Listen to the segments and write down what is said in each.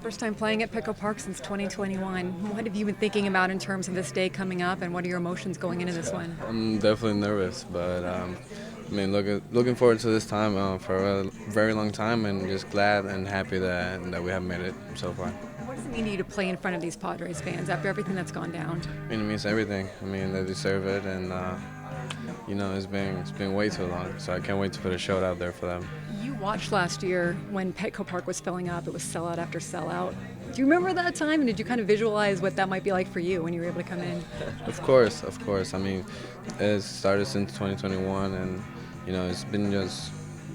First time playing at Petco Park since 2021. What have you been thinking about in terms of this day coming up, and what are your emotions going into this one? I'm definitely nervous, but looking forward to this time for a very long time, and just glad and happy that we have made it so far. What does it mean to you to play in front of these Padres fans after everything that's gone down? It means everything. They deserve it, and it's been way too long. So I can't wait to put a show out there for them. You watched last year when Petco Park was filling up. It was sellout after sellout. Do you remember that time, and did you kind of visualize what that might be like for you when you were able to come in? Of course. It started since 2021, and it's been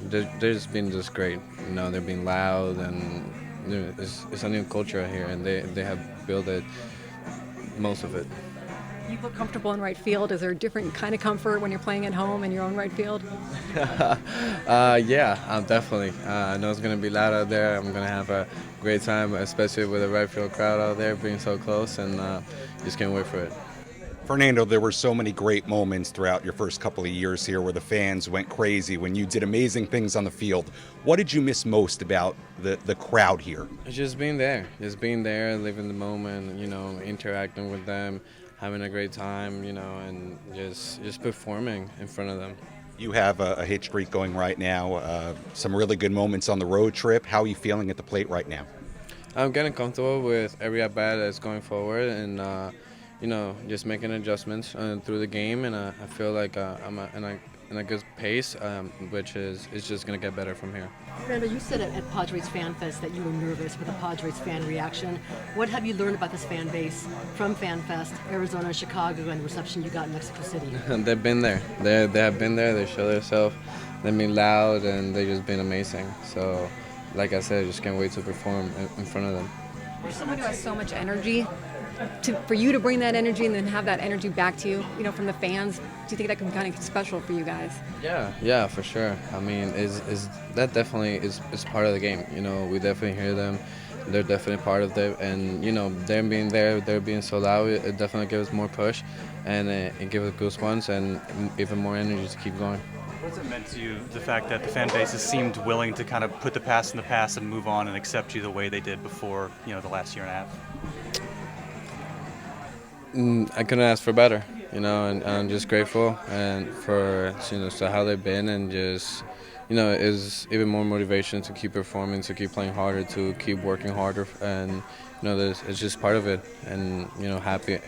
they've just been just great. They're being loud, and it's a new culture here, and they have built it, most of it. You look comfortable in right field. Is there a different kind of comfort when you're playing at home in your own right field? Yeah, definitely. I know it's going to be loud out there. I'm going to have a great time, especially with the right field crowd out there being so close, and just can't wait for it. Fernando, there were so many great moments throughout your first couple of years here where the fans went crazy when you did amazing things on the field. What did you miss most about the crowd here? It's just being there, living the moment, interacting with them, having a great time, and just performing in front of them. You have a hit streak going right now, some really good moments on the road trip. How are you feeling at the plate right now? I'm getting comfortable with every at-bat that's going forward, and just making adjustments through the game, and I feel like I'm in a good pace, which is just going to get better from here. Fernando, you said at Padres Fan Fest that you were nervous with the Padres fan reaction. What have you learned about this fan base from Fan Fest, Arizona, Chicago, and the reception you got in Mexico City? They've been there. They have been there. They show themselves. They've been loud, and they've just been amazing. So, like I said, I just can't wait to perform in front of them. For someone who has so much energy, for you to bring that energy and then have that energy back to you, from the fans, do you think that can be kind of special for you guys? Yeah, for sure. That definitely is part of the game. We definitely hear them. They're definitely part of it, and them being there, they're being so loud, it definitely gives more push, and it gives us goosebumps and even more energy to keep going. What's it meant to you, the fact that the fan bases seemed willing to kind of put the past in the past and move on and accept you the way they did before, the last year and a half? I couldn't ask for better, and I'm just grateful and for so how they've been, and just is even more motivation to keep performing, to keep playing harder, to keep working harder, and it's just part of it, and happy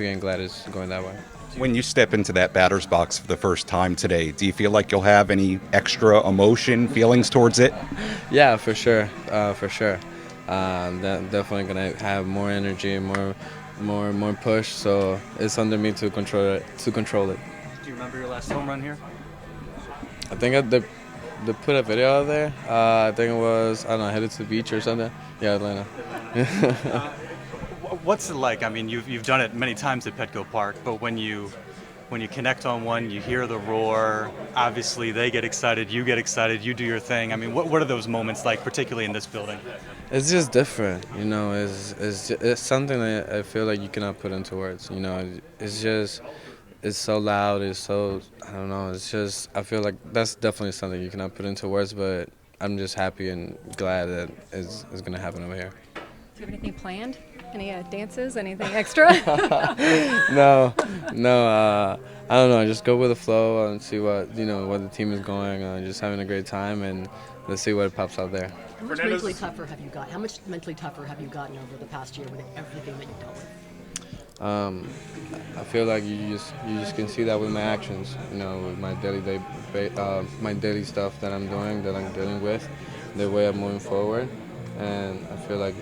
and glad it's going that way. When you step into that batter's box for the first time today, do you feel like you'll have any extra emotion, feelings towards it? Yeah, for sure. Definitely gonna have more energy, more push. So it's under me to control it. Do you remember your last home run here? I think they put a video out there. I think it was, I don't know, headed to the beach or something. Yeah, Atlanta. What's it like? You've done it many times at Petco Park, but when you connect on one, you hear the roar. Obviously, they get excited, you get excited, you do your thing. What are those moments like, particularly in this building? It's just different, It's something that I feel like you cannot put into words. It's so loud. It's so, I don't know. It's just, I feel like that's definitely something you cannot put into words. But I'm just happy and glad that it's going to happen over here. Do you have anything planned? Any dances? Anything extra? No. I don't know. Just go with the flow and see what the team is going. Just having a great time, and let's see what pops out there. How much mentally tougher have you got? How much mentally tougher have you gotten over the past year with everything that you've dealt with? I feel like you just can see that with my actions. With my my daily stuff that I'm doing, that I'm dealing with, the way I'm moving forward, and I feel like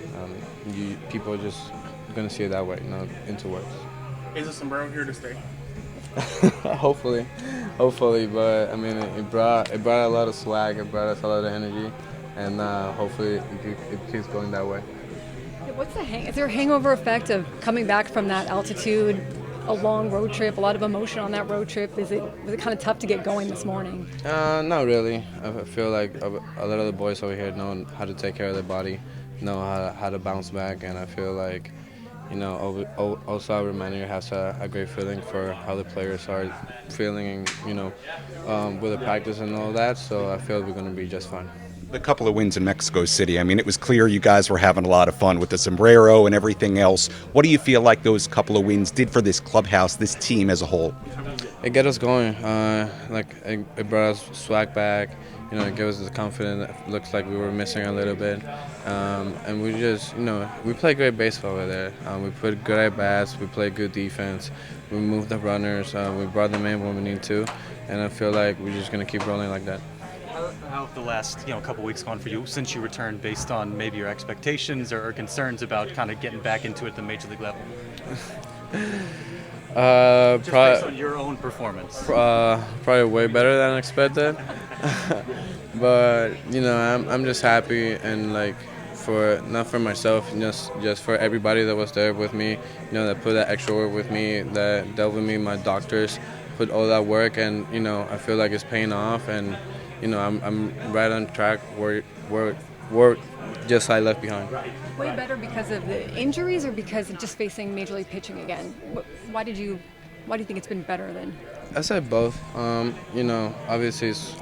people are just gonna see it that way, not into words. Is the sombrero here to stay? Hopefully, but it brought a lot of swag, it brought us a lot of energy, and hopefully it keeps going that way. What's is there a hangover effect of coming back from that altitude, a long road trip, a lot of emotion on that road trip? Was it kind of tough to get going this morning? Not really. I feel like a lot of the boys over here know how to take care of their body, know how to bounce back, and I feel like also our manager has a great feeling for how the players are feeling, with the practice and all that. So I feel we're going to be just fine. The couple of wins in Mexico City, I mean, it was clear you guys were having a lot of fun with the sombrero and everything else. What do you feel like those couple of wins did for this clubhouse, this team as a whole? It get us going. It brought us swag back. You know, it gave us the confidence. It looks like we were missing a little bit, and we just, we play great baseball over there. We put good at bats. We play good defense. We moved the runners. We brought them in when we need to, and I feel like we're just gonna keep rolling like that. How have the last couple weeks gone for you since you returned, based on maybe your expectations or concerns about kind of getting back into it at the major league level? Just based on your own performance. Probably way better than expected. But I'm just happy, and like not for myself, just for everybody that was there with me, that put that extra work with me, that dealt with me, my doctors put all that work, and I feel like it's paying off, and I'm right on track where just I left behind. Way better because of the injuries or because of just facing major league pitching again? Why do you think it's been better than? I said both. Obviously it's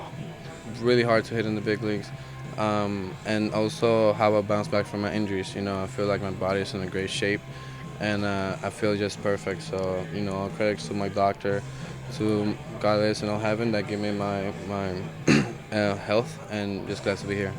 really hard to hit in the big leagues, and also how I bounce back from my injuries. I feel like my body is in a great shape, and I feel just perfect. So all credits to my doctor, to God in heaven that gave me my health, and just glad to be here.